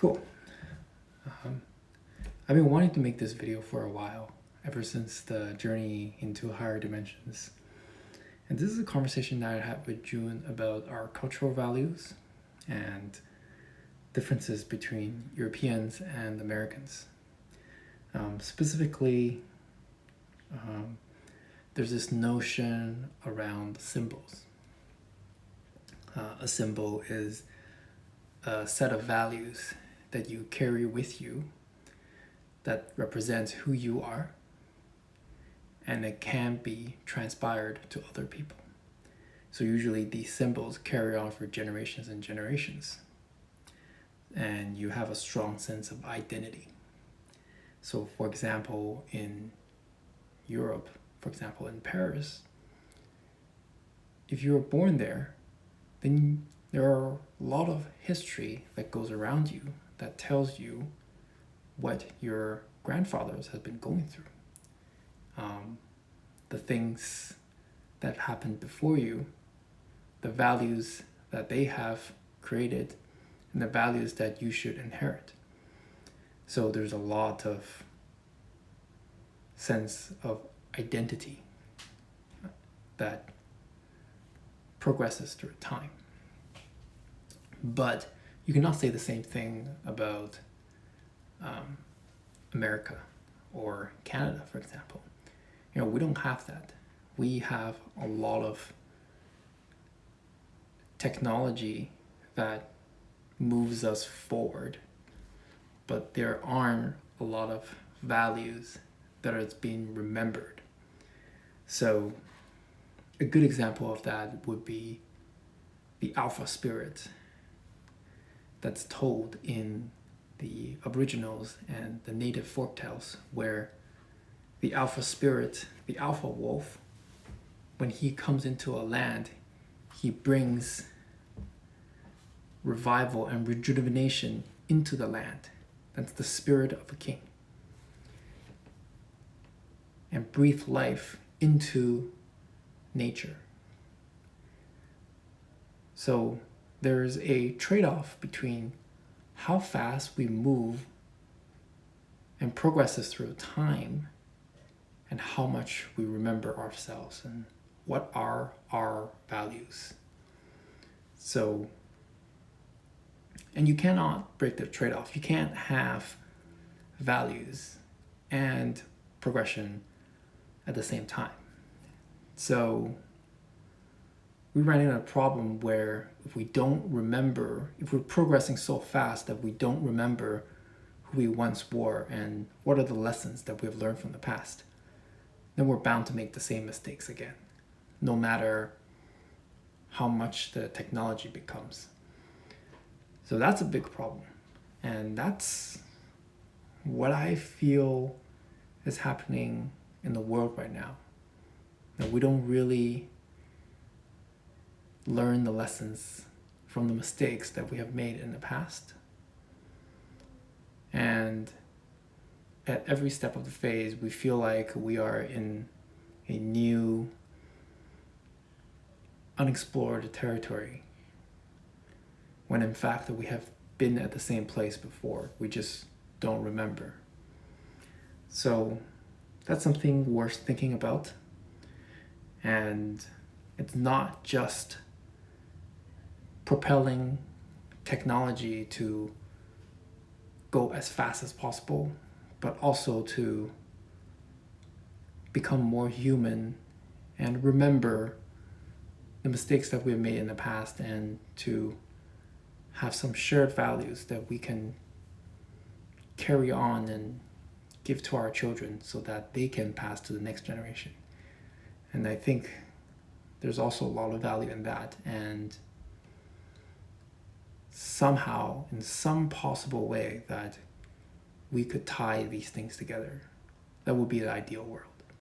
Cool. Um, I've been wanting to make this video for a while, ever since the journey into higher dimensions. And this is a conversation that I had with June about our cultural values and differences between Europeans and Americans. Specifically, there's this notion around symbols. A symbol is a set of values that you carry with you that represents who you are, and it can be transpired to other people. So usually these symbols carry on for generations and generations, and you have a strong sense of identity. So for example, in Europe, for example, in Paris, if you were born there, then there are a lot of history that goes around you that tells you what your grandfathers have been going through. The things that happened before you, the values that they have created, and the values that you should inherit. So there's a lot of sense of identity that progresses through time. But you cannot say the same thing about America or Canada, for example. We don't have that. We have a lot of technology that moves us forward, but there aren't a lot of values that are being remembered. So a good example of that would be the Alpha Spirit that's told in the Aboriginals and the native folktales, where the Alpha Spirit, the Alpha Wolf, when he comes into a land, he brings revival and rejuvenation into the land. That's the spirit of a king. And breathe life into nature. So there's a trade-off between how fast we move and progresses through time and how much we remember ourselves and what are our values. So, and you cannot break the trade-off. You can't have values and progression at the same time. So we ran into a problem where if we're progressing so fast that we don't remember who we once were and what are the lessons that we have learned from the past, then we're bound to make the same mistakes again, no matter how much the technology becomes. So that's a big problem. And that's what I feel is happening in the world right now. That we don't really learn the lessons from the mistakes that we have made in the past. And at every step of the phase, we feel like we are in a new, unexplored territory, when in fact we have been at the same place before. We just don't remember. So that's something worth thinking about. And it's not just propelling technology to go as fast as possible, but also to become more human and remember the mistakes that we've made in the past, and to have some shared values that we can carry on and give to our children so that they can pass to the next generation. And I think there's also a lot of value in that, and somehow, in some possible way, that we could tie these things together. That would be the ideal world.